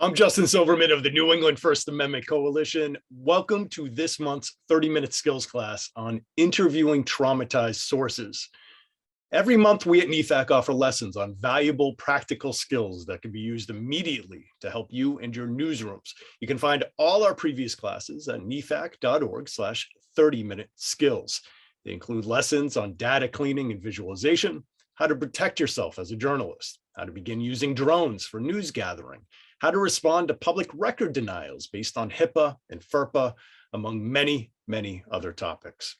I'm Justin Silverman of the New England First Amendment Coalition. Welcome to this month's 30-minute skills class on interviewing traumatized sources. Every month, we at NEFAC offer lessons on valuable practical skills that can be used immediately to help you and your newsrooms. You can find all our previous classes at nefac.org/30-minute skills. They include lessons on data cleaning and visualization, how to protect yourself as a journalist, how to begin using drones for news gathering, how to respond to public record denials based on HIPAA and FERPA, among many, many other topics.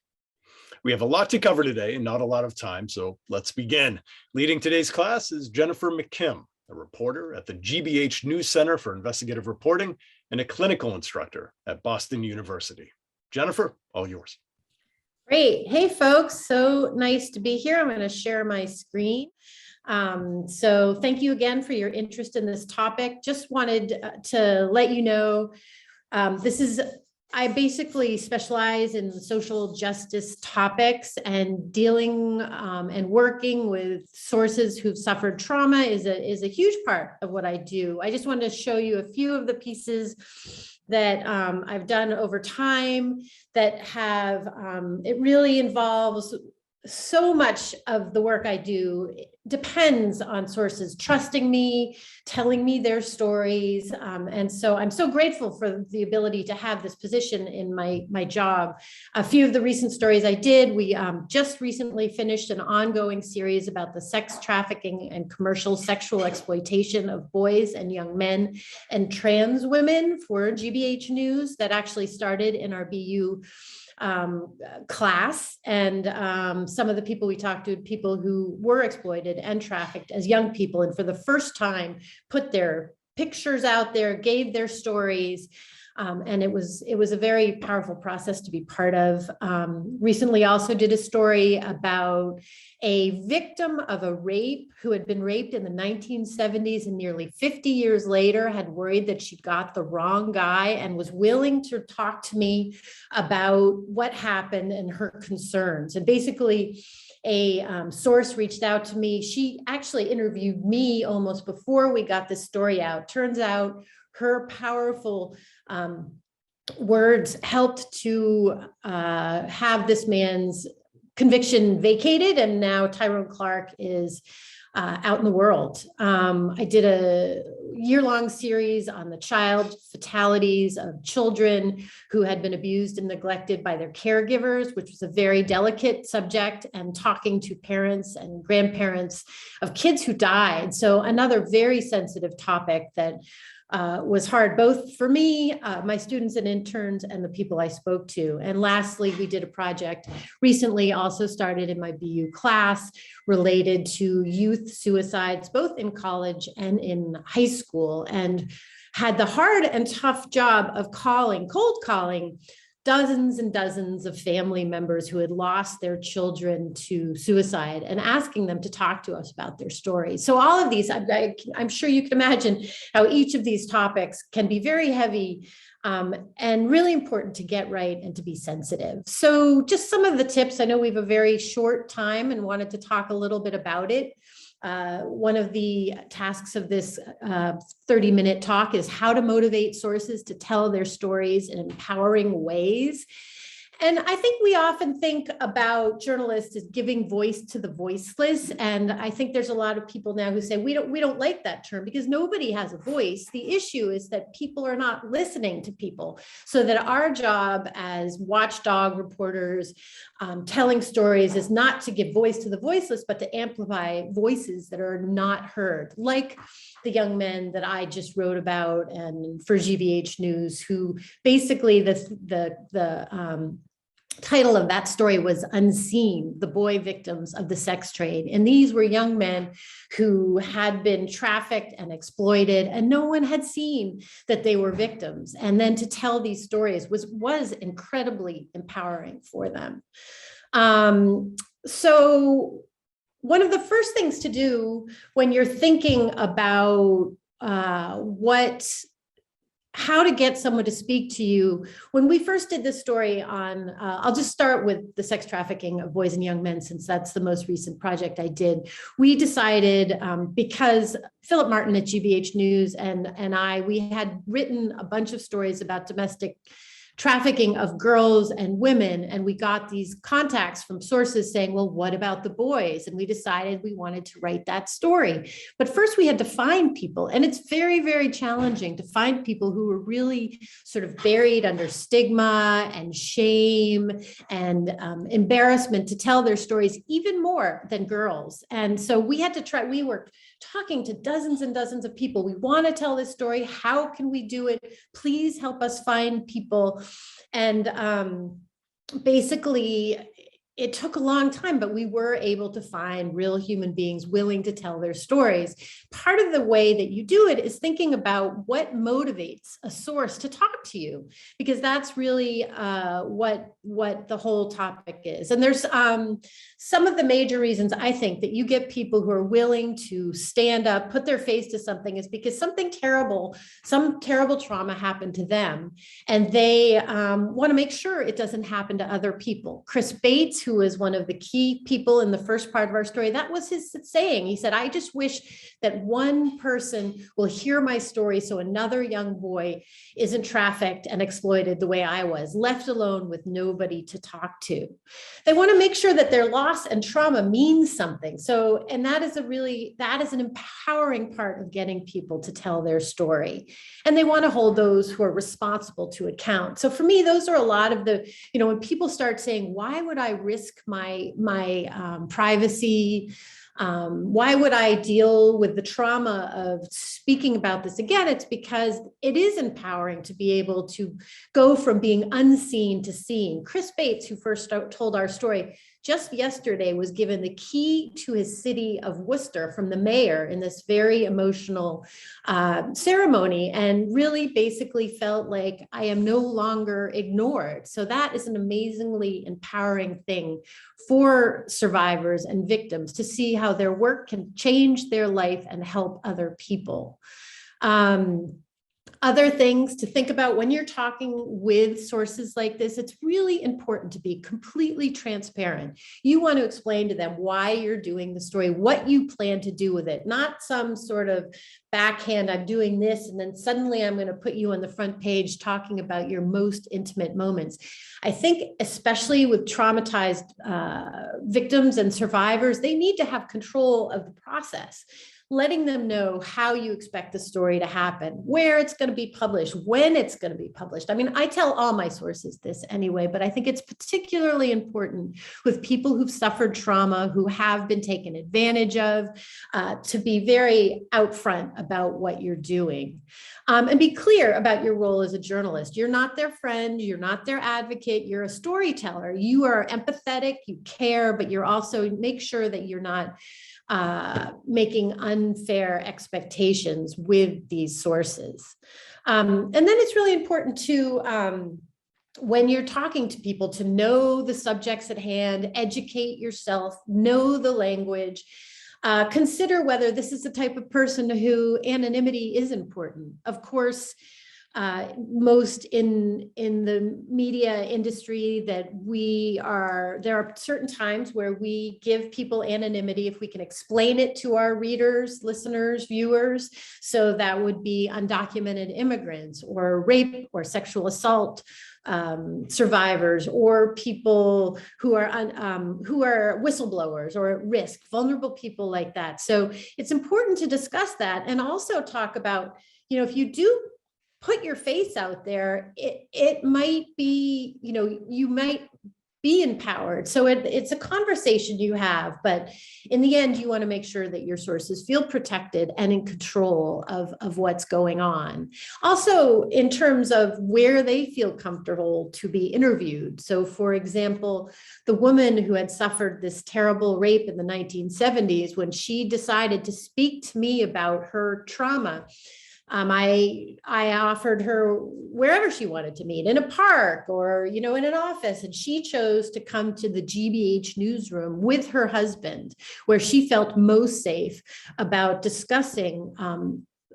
We have a lot to cover today and not a lot of time, so let's begin. Leading today's class is Jenifer McKim, a reporter at the GBH News Center for Investigative Reporting and a clinical instructor at Boston University. Jenifer, all yours. Great. Hey, folks. So nice to be here. I'm going to share my screen. So thank you again for your interest in this topic. Just wanted to let you know, I basically specialize in social justice topics, and dealing and working with sources who've suffered trauma is a huge part of what I do. I just wanted to show you a few of the pieces that I've done over time that have, it really involves so much of the work I do depends on sources trusting me, telling me their stories. And so I'm so grateful for the ability to have this position in my job. A few of the recent stories I did, we just recently finished an ongoing series about the sex trafficking and commercial sexual exploitation of boys and young men and trans women for GBH News that actually started in our BU class. And some of the people we talked to, people who were exploited and trafficked as young people, and for the first time put their pictures out there, gave their stories. And it was a very powerful process to be part of. Recently also did a story about a victim of a rape who had been raped in the 1970s, and nearly 50 years later had worried that she'd got the wrong guy and was willing to talk to me about what happened and her concerns. And basically, a source reached out to me. She actually interviewed me almost before we got this story out. Turns out her powerful words helped to have this man's conviction vacated, and now Tyrone Clark is out in the world. I did a year-long series on the child fatalities of children who had been abused and neglected by their caregivers, which was a very delicate subject, and talking to parents and grandparents of kids who died. So another very sensitive topic that was hard, both for me, my students and interns, and the people I spoke to. And lastly, we did a project recently, also started in my BU class, related to youth suicides, both in college and in high school, and had the hard and tough job of cold calling dozens and dozens of family members who had lost their children to suicide and asking them to talk to us about their stories. So all of these, I'm sure you can imagine how each of these topics can be very heavy and really important to get right and to be sensitive. So just some of the tips. I know we have a very short time and wanted to talk a little bit about it. One of the tasks of this 30-minute talk is how to motivate sources to tell their stories in empowering ways. And I think we often think about journalists as giving voice to the voiceless. And I think there's a lot of people now who say, we don't like that term because nobody has a voice. The issue is that people are not listening to people. So that our job as watchdog reporters, telling stories, is not to give voice to the voiceless, but to amplify voices that are not heard, like the young men that I just wrote about and for GBH News, who basically the title of that story was Unseen, the boy victims of the sex trade. And these were young men who had been trafficked and exploited, and no one had seen that they were victims. And then to tell these stories was incredibly empowering for them. So one of the first things to do when you're thinking about what how to get someone to speak to you. When we first did this story on, I'll just start with the sex trafficking of boys and young men, since that's the most recent project I did. We decided, because Philip Martin at GBH News and we had written a bunch of stories about domestic trafficking of girls and women. And we got these contacts from sources saying, well, what about the boys? And we decided we wanted to write that story. But first we had to find people. And it's very, very challenging to find people who were really sort of buried under stigma and shame and embarrassment to tell their stories, even more than girls. And so we had to try, we were talking to dozens and dozens of people. We want to tell this story. How can we do it? Please help us find people. And basically, it took a long time, but we were able to find real human beings willing to tell their stories. Part of the way that you do it is thinking about what motivates a source to talk to you, because that's really what the whole topic is. And there's some of the major reasons I think that you get people who are willing to stand up, put their face to something, is because something terrible, some terrible trauma happened to them, and they want to make sure it doesn't happen to other people. Chris Bates, who was one of the key people in the first part of our story, that was his saying. He said, I just wish that one person will hear my story so another young boy isn't trafficked and exploited the way I was, left alone with nobody to talk to. They want to make sure that their loss and trauma means something. So, and that is an empowering part of getting people to tell their story. And they want to hold those who are responsible to account. So for me, those are a lot of the, when people start saying, why would I risk my privacy? Why would I deal with the trauma of speaking about this again? It's because it is empowering to be able to go from being unseen to seen. Chris Bates, who first told our story, just yesterday was given the key to his city of Worcester from the mayor in this very emotional ceremony, and really basically felt like I am no longer ignored. So that is an amazingly empowering thing for survivors and victims to see how their work can change their life and help other people. Other things to think about when you're talking with sources like this, it's really important to be completely transparent. You want to explain to them why you're doing the story, what you plan to do with it, not some sort of backhand, I'm doing this, and then suddenly I'm going to put you on the front page talking about your most intimate moments. I think especially with traumatized victims and survivors, they need to have control of the process. Letting them know how you expect the story to happen, where it's going to be published, when it's going to be published. I mean, I tell all my sources this anyway, but I think it's particularly important with people who've suffered trauma, who have been taken advantage of, to be very upfront about what you're doing. And be clear about your role as a journalist. You're not their friend, you're not their advocate, you're a storyteller. You are empathetic, you care, but you're also, make sure that you're not making unfair expectations with these sources. And then it's really important to, when you're talking to people, to know the subjects at hand, educate yourself, know the language, consider whether this is the type of person who anonymity is important. Of course, most in the media industry that there are certain times where we give people anonymity if we can explain it to our readers, listeners, viewers. So that would be undocumented immigrants or rape or sexual assault survivors, or people who are whistleblowers or at risk, vulnerable people like that. So it's important to discuss that, and also talk about, if you do put your face out there, it might be, you might be empowered. So it's a conversation you have, but in the end, you want to make sure that your sources feel protected and in control of what's going on. Also, in terms of where they feel comfortable to be interviewed. So for example, the woman who had suffered this terrible rape in the 1970s, when she decided to speak to me about her trauma, I offered her wherever she wanted to meet, in a park or, in an office. And she chose to come to the GBH newsroom with her husband, where she felt most safe about discussing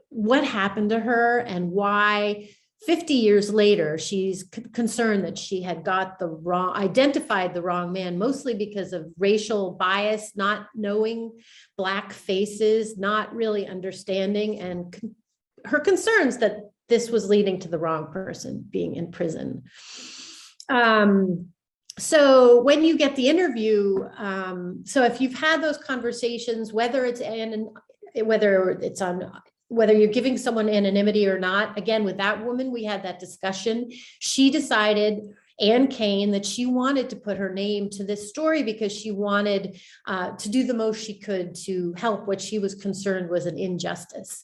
what happened to her and why 50 years later, she's concerned that she had identified the wrong man, mostly because of racial bias, not knowing Black faces, not really understanding, and her concerns that this was leading to the wrong person being in prison. So when you get the interview, so if you've had those conversations, whether you're giving someone anonymity or not, again, with that woman, we had that discussion. She decided, Ann Kane, that she wanted to put her name to this story because she wanted to do the most she could to help what she was concerned was an injustice.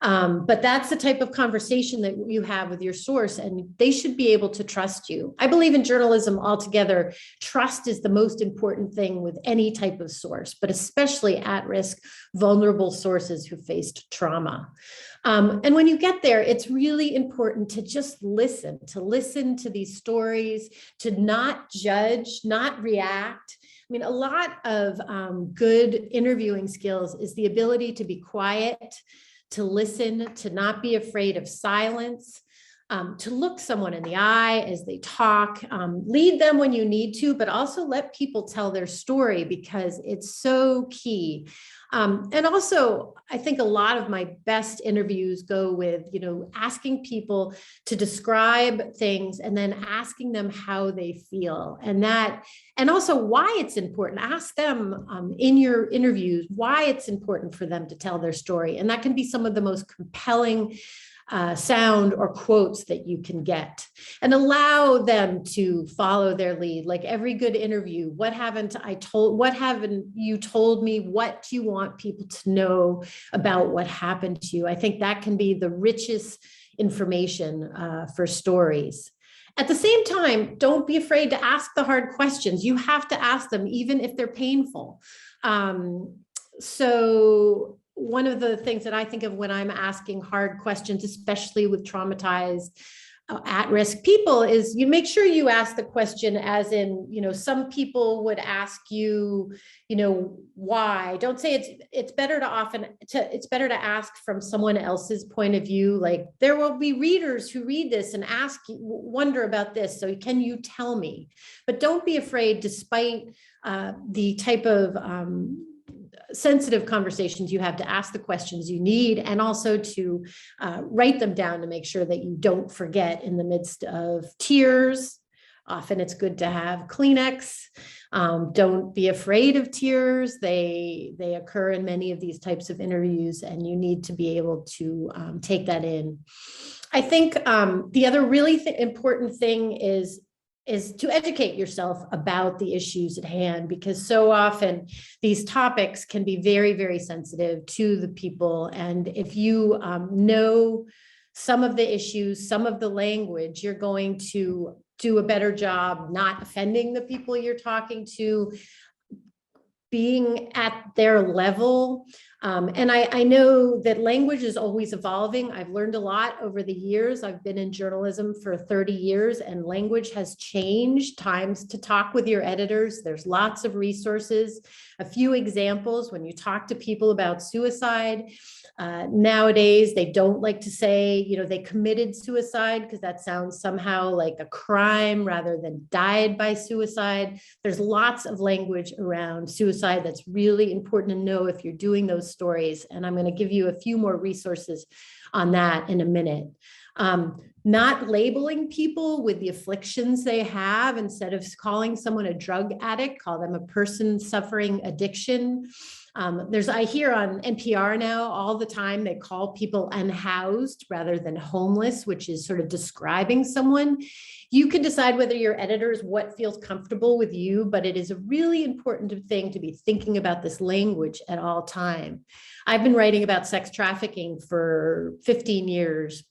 But that's the type of conversation that you have with your source, and they should be able to trust you. I believe in journalism altogether. Trust is the most important thing with any type of source, but especially at-risk, vulnerable sources who faced trauma. And when you get there, it's really important to just listen to these stories, to not judge, not react. I mean, a lot of good interviewing skills is the ability to be quiet, to listen, to not be afraid of silence, to look someone in the eye as they talk, lead them when you need to, but also let people tell their story because it's so key. And also, I think a lot of my best interviews go with, asking people to describe things and then asking them how they feel, and also why it's important. Ask them in your interviews why it's important for them to tell their story. And that can be some of the most compelling sound or quotes that you can get, and allow them to follow their lead. Like every good interview, what haven't you told me? What do you want people to know about what happened to you? I think that can be the richest information for stories. At the same time, don't be afraid to ask the hard questions. You have to ask them, even if they're painful. So one of the things that I think of when I'm asking hard questions, especially with traumatized, at-risk people, is you make sure you ask the question as in, some people would ask you, why. Don't say it's better to ask from someone else's point of view. Like, there will be readers who read this and wonder about this. So can you tell me? But don't be afraid, despite the type of sensitive conversations you have, to ask the questions you need, and also to write them down to make sure that you don't forget in the midst of tears. Often it's good to have Kleenex. Don't be afraid of tears. They occur in many of these types of interviews, and you need to be able to take that in. I think the other really important thing is to educate yourself about the issues at hand, because so often these topics can be very, very sensitive to the people. And if you know some of the issues, some of the language, you're going to do a better job not offending the people you're talking to, being at their level. And I know that language is always evolving. I've learned a lot over the years. I've been in journalism for 30 years, and language has changed. Times to talk with your editors. There's lots of resources. A few examples: when you talk to people about suicide, nowadays they don't like to say, they committed suicide, because that sounds somehow like a crime rather than died by suicide. There's lots of language around suicide that's really important to know if you're doing those stories. And I'm going to give you a few more resources on that in a minute. Not labeling people with the afflictions they have. Instead of calling someone a drug addict, call them a person suffering addiction. I hear on NPR now all the time, they call people unhoused rather than homeless, which is sort of describing someone. You can decide whether your editors, what feels comfortable with you, but it is a really important thing to be thinking about this language at all time. I've been writing about sex trafficking for 15 years.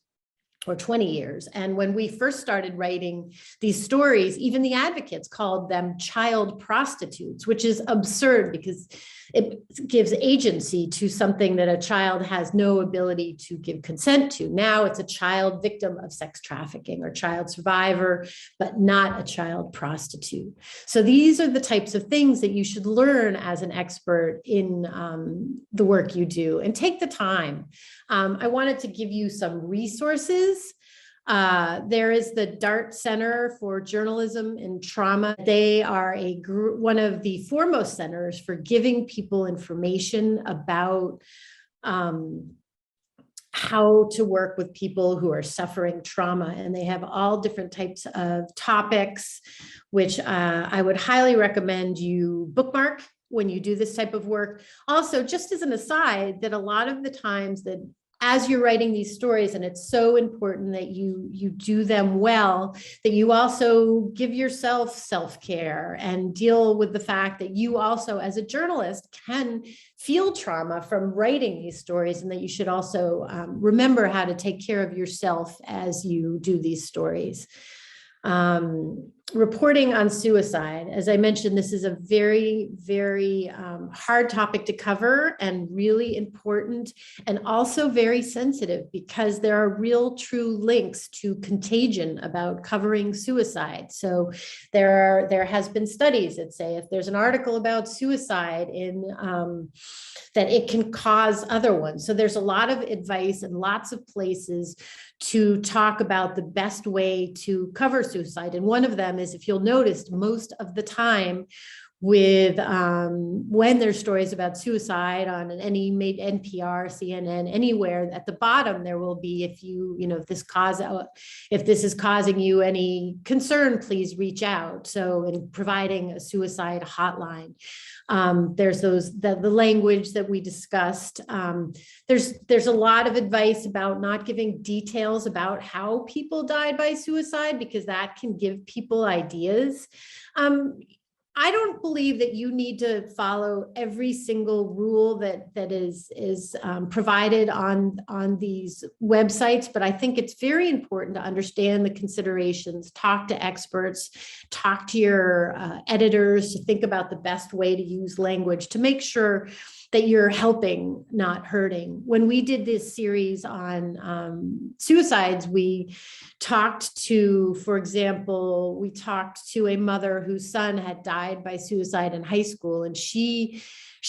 Or 20 years. And when we first started writing these stories, even the advocates called them child prostitutes, which is absurd because it gives agency to something that a child has no ability to give consent to. Now it's a child victim of sex trafficking or child survivor, but not a child prostitute. So these are the types of things that you should learn as an expert in the work you do, and take the time. I wanted to give you some resources. There is the DART Center for Journalism and Trauma. They are one of the foremost centers for giving people information about how to work with people who are suffering trauma. And they have all different types of topics, which I would highly recommend you bookmark when you do this type of work. Also, just as an aside, that a lot of the times that as you're writing these stories, and it's so important that you do them well, that you also give yourself self-care and deal with the fact that you also, as a journalist, can feel trauma from writing these stories, and that you should also remember how to take care of yourself as you do these stories. Reporting on suicide. As I mentioned, this is a very, very hard topic to cover, and really important, and also very sensitive, because there are real true links to contagion about covering suicide. So there has been studies that say if there's an article about suicide that it can cause other ones. So there's a lot of advice and lots of places to talk about the best way to cover suicide. And one of them is, if you'll notice, most of the time with when there's stories about suicide on any NPR, CNN, anywhere, at the bottom there will be, if this is causing you any concern, please reach out. So in providing a suicide hotline, there's the language that we discussed. There's a lot of advice about not giving details about how people died by suicide, because that can give people ideas. I don't believe that you need to follow every single rule that is provided on these websites, but I think it's very important to understand the considerations, talk to experts, talk to your editors, to think about the best way to use language to make sure that you're helping, not hurting. When we did this series on suicides, we talked to, for example, a mother whose son had died by suicide in high school, and she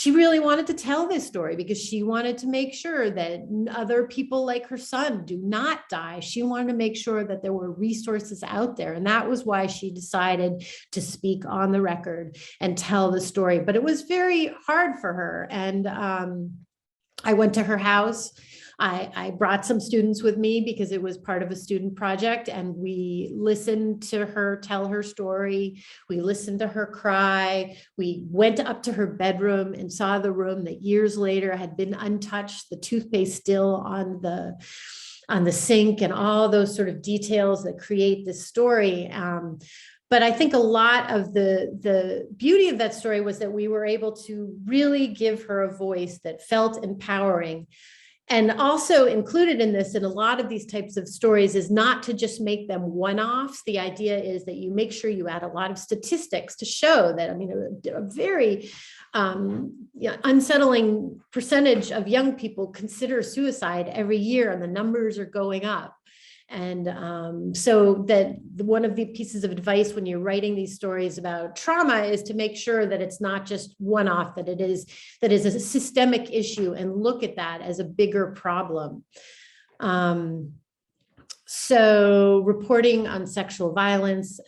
really wanted to tell this story because she wanted to make sure that other people like her son do not die. She wanted to make sure that there were resources out there. And that was why she decided to speak on the record and tell the story. But it was very hard for her. And I went to her house. I brought some students with me because it was part of a student project, and we listened to her tell her story. We listened to her cry. We went up to her bedroom and saw the room that years later had been untouched, the toothpaste still on the sink, and all those sort of details that create this story. But I think a lot of the beauty of that story was that we were able to really give her a voice that felt empowering. And also included in this, in a lot of these types of stories, is not to just make them one-offs. The idea is that you make sure you add a lot of statistics to show that, a very unsettling percentage of young people consider suicide every year, and the numbers are going up. And so that one of the pieces of advice when you're writing these stories about trauma is to make sure that it's not just one-off, that it is a systemic issue, and look at that as a bigger problem. So reporting on sexual violence,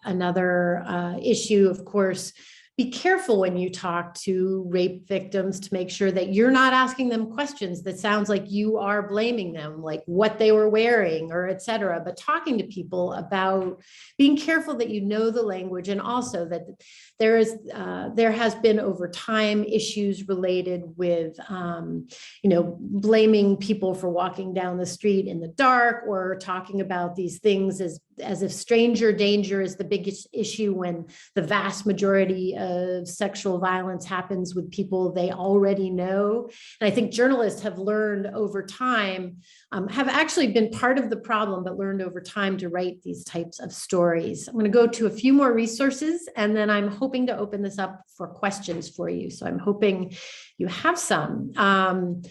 another issue, of course. Be careful when you talk to rape victims to make sure that you're not asking them questions that sounds like you are blaming them, like what they were wearing or et cetera, but talking to people about being careful that you know the language, and also that there has been over time issues related with, blaming people for walking down the street in the dark, or talking about these things as if stranger danger is the biggest issue, when the vast majority of sexual violence happens with people they already know. And I think journalists have learned over time, have actually been part of the problem, but learned over time to write these types of stories. I'm going to go to a few more resources, and then I'm hoping to open this up for questions for you. So I'm hoping you have some.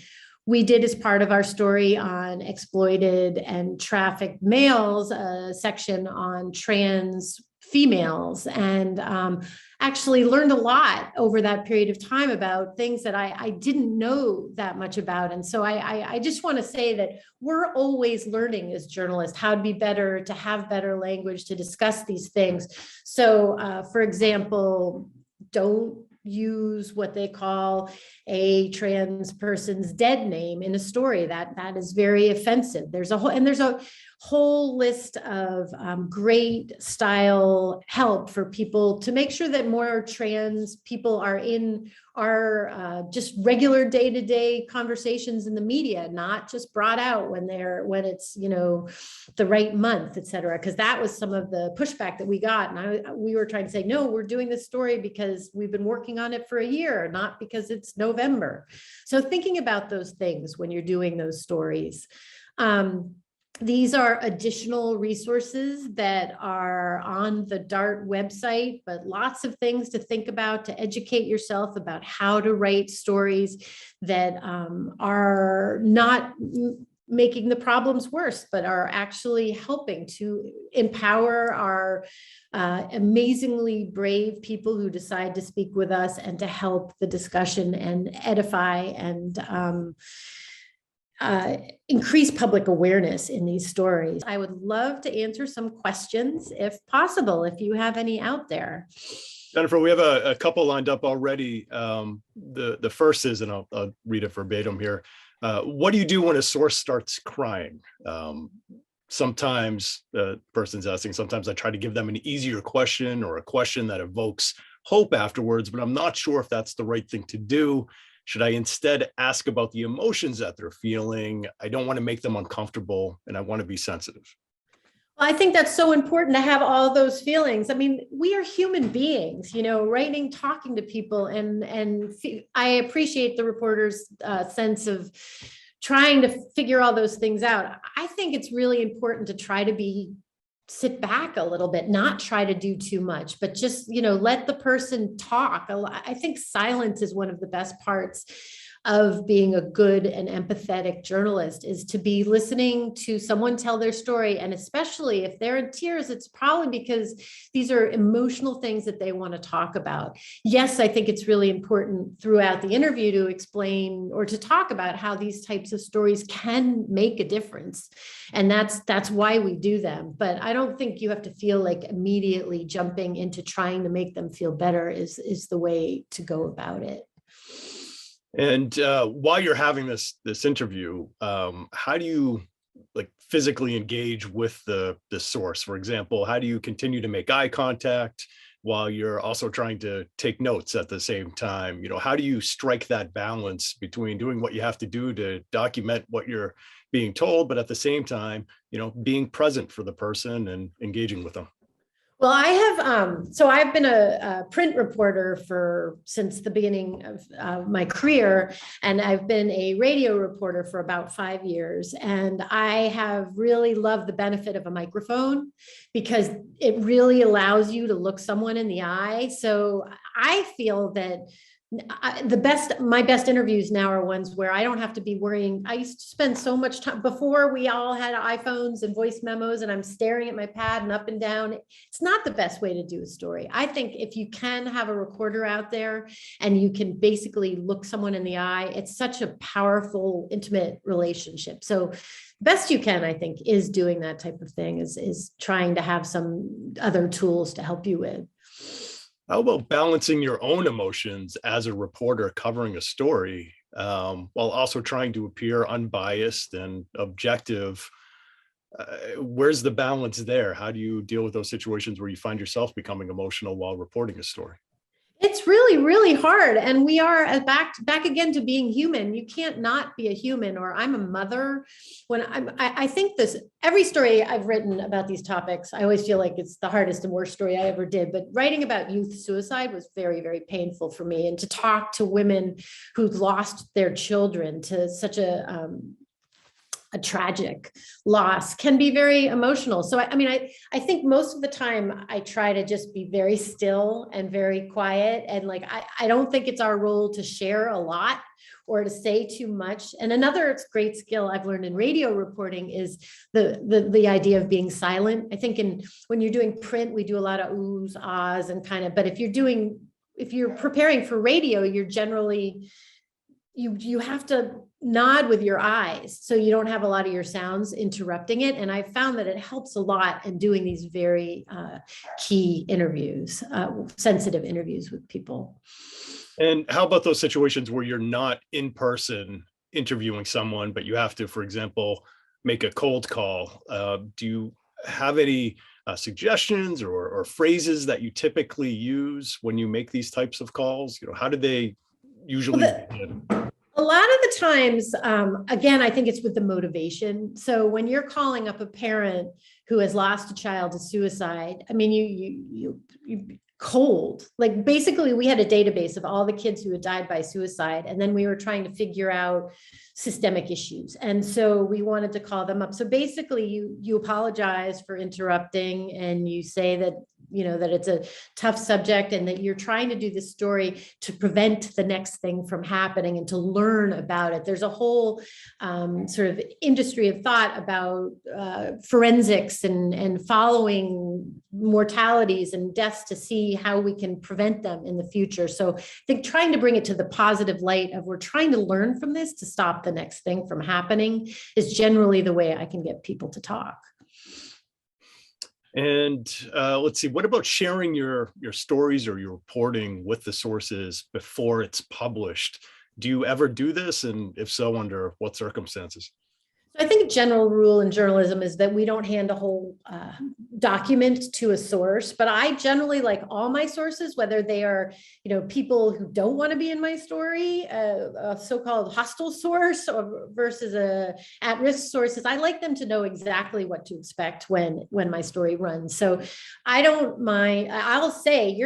We did, as part of our story on exploited and trafficked males, a section on trans females, and actually learned a lot over that period of time about things that I didn't know that much about. And so I just want to say that we're always learning as journalists how to be better, to have better language, to discuss these things. So for example, don't use what they call a trans person's dead name in a story. That is very offensive. There's a whole list of great style help for people to make sure that more trans people are in our just regular day-to-day conversations in the media, not just brought out when it's, you know, the right month, et cetera. Because that was some of the pushback that we got. And we were trying to say, no, we're doing this story because we've been working on it for a year, not because it's November. So thinking about those things when you're doing those stories. These are additional resources that are on the DART website, but lots of things to think about, to educate yourself about how to write stories that are not making the problems worse, but are actually helping to empower our amazingly brave people who decide to speak with us, and to help the discussion and edify and increase public awareness in these stories. I would love to answer some questions if possible, if you have any out there. Jenifer, we have a couple lined up already. The first is, and I'll read it verbatim here. What do you do when a source starts crying? Sometimes the person's asking, sometimes I try to give them an easier question or a question that evokes hope afterwards, but I'm not sure if that's the right thing to do. Should I instead ask about the emotions that they're feeling? I don't want to make them uncomfortable, and I want to be sensitive. Well, I think that's so important to have all those feelings. I mean, we are human beings, you know, writing, talking to people, and I appreciate the reporter's sense of trying to figure all those things out. I think it's really important to try to sit back a little bit, not try to do too much, but just, you know, let the person talk. I think silence is one of the best parts of being a good and empathetic journalist, is to be listening to someone tell their story. And especially if they're in tears, it's probably because these are emotional things that they want to talk about. Yes, I think it's really important throughout the interview to explain or to talk about how these types of stories can make a difference. And that's why we do them. But I don't think you have to feel like immediately jumping into trying to make them feel better is the way to go about it. And while you're having this interview, how do you physically engage with the source? For example, how do you continue to make eye contact while you're also trying to take notes at the same time? You know, how do you strike that balance between doing what you have to do to document what you're being told, but at the same time, you know, being present for the person and engaging with them? Well, I have, so I've been a print reporter since the beginning of my career, and I've been a radio reporter for about 5 years. And I have really loved the benefit of a microphone because it really allows you to look someone in the eye. So I feel that my best interviews now are ones where I don't have to be worrying. I used to spend so much time before we all had iPhones and voice memos, and I'm staring at my pad and up and down. It's not the best way to do a story. I think if you can have a recorder out there and you can basically look someone in the eye, it's such a powerful, intimate relationship. So best you can, I think, is doing that type of thing, is trying to have some other tools to help you with. How about balancing your own emotions as a reporter covering a story, while also trying to appear unbiased and objective? Where's the balance there? How do you deal with those situations where you find yourself becoming emotional while reporting a story? It's really, really hard. And we are back again to being human. You can't not be a human. Or I'm a mother. I think every story I've written about these topics, I always feel like it's the hardest and worst story I ever did. But writing about youth suicide was very, very painful for me. And to talk to women who'd lost their children to such a a tragic loss can be very emotional. So, I mean, I think most of the time I try to just be very still and very quiet. And like, I don't think it's our role to share a lot or to say too much. And another great skill I've learned in radio reporting is the idea of being silent. I think when you're doing print, we do a lot of oohs, ahs, and kind of, but if you're preparing for radio, you're generally, you have to nod with your eyes so you don't have a lot of your sounds interrupting it. And I found that it helps a lot in doing these very key interviews, sensitive interviews with people. And how about those situations where you're not in person interviewing someone, but you have to, for example, make a cold call? Do you have any suggestions or phrases that you typically use when you make these types of calls? How do they usually begin? A lot of the times, again, I think it's with the motivation. So when you're calling up a parent who has lost a child to suicide, I mean, you cold, like basically we had a database of all the kids who had died by suicide. And then we were trying to figure out systemic issues. And so we wanted to call them up. So basically you apologize for interrupting and you say that, that it's a tough subject and that you're trying to do this story to prevent the next thing from happening and to learn about it. There's a whole sort of industry of thought about forensics and following mortalities and deaths to see how we can prevent them in the future. So I think trying to bring it to the positive light of we're trying to learn from this to stop the next thing from happening is generally the way I can get people to talk. And let's see, what about sharing your stories or your reporting with the sources before it's published? Do you ever do this? And if so, under what circumstances? I think a general rule in journalism is that we don't hand a whole document to a source, but I generally like all my sources, whether they are, people who don't want to be in my story, a so-called hostile source or versus a at-risk sources. I like them to know exactly what to expect when my story runs. So I don't mind. I'll say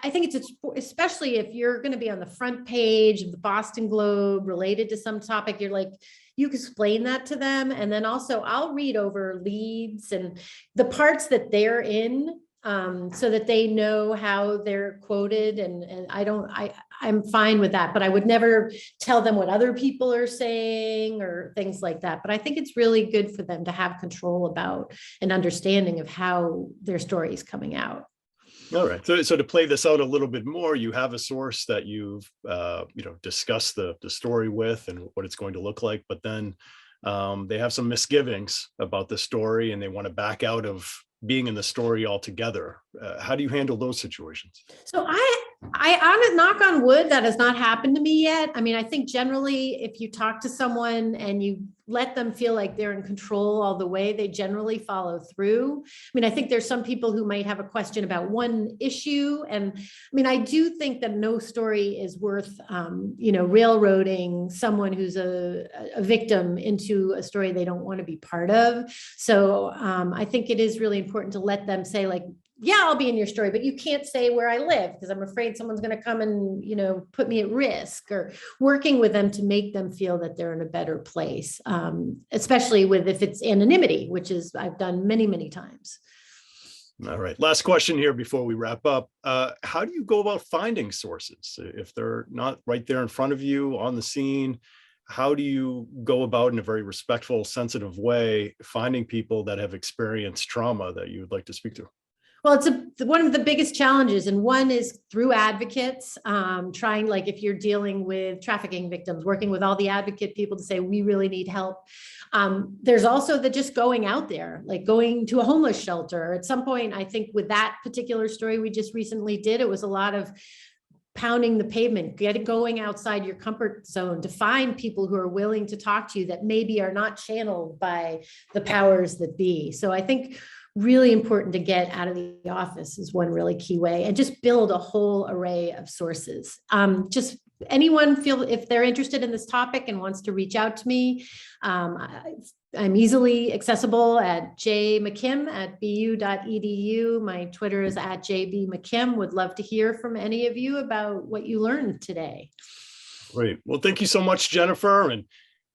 I think it's especially if you're going to be on the front page of the Boston Globe related to some topic, you're like, you can explain that to them. And then also I'll read over leads and the parts that they're in so that they know how they're quoted. And I'm fine with that, but I would never tell them what other people are saying or things like that. But I think it's really good for them to have control about an understanding of how their story is coming out. All right. So to play this out a little bit more, you have a source that you've discussed the story with and what it's going to look like, but then they have some misgivings about the story and they want to back out of being in the story altogether. How do you handle those situations? So I knock on wood, that has not happened to me yet. I mean, I think generally if you talk to someone and you let them feel like they're in control all the way, they generally follow through. I mean, I think there's some people who might have a question about one issue. And I mean, I do think that no story is worth, railroading someone who's a victim into a story they don't want to be part of. So I think it is really important to let them say like, yeah, I'll be in your story, but you can't say where I live because I'm afraid someone's going to come and, put me at risk, or working with them to make them feel that they're in a better place, especially if it's anonymity, which is I've done many, many times. All right. Last question here before we wrap up. How do you go about finding sources if they're not right there in front of you on the scene? How do you go about in a very respectful, sensitive way, finding people that have experienced trauma that you would like to speak to? Well, it's one of the biggest challenges, and one is through advocates, trying, like if you're dealing with trafficking victims, working with all the advocate people to say, we really need help. There's also the just going out there, like going to a homeless shelter. At some point, I think with that particular story we just recently did, it was a lot of pounding the pavement, going outside your comfort zone to find people who are willing to talk to you that maybe are not channeled by the powers that be. So I think really important to get out of the office is one really key way, and just build a whole array of sources. Just anyone feel if they're interested in this topic and wants to reach out to me, I'm easily accessible at jmckim@bu.edu. My Twitter is @jbmckim. Would love to hear from any of you about what you learned today. Great. Well, thank you so much, Jenifer. And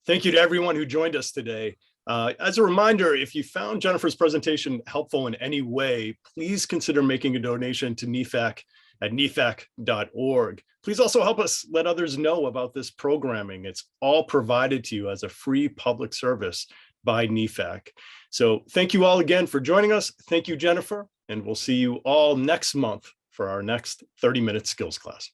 Thank you to everyone who joined us today. As a reminder, if you found Jenifer's presentation helpful in any way, please consider making a donation to NEFAC at nefac.org. Please also help us let others know about this programming. It's all provided to you as a free public service by NEFAC. So thank you all again for joining us. Thank you, Jenifer, and we'll see you all next month for our next 30-minute skills class.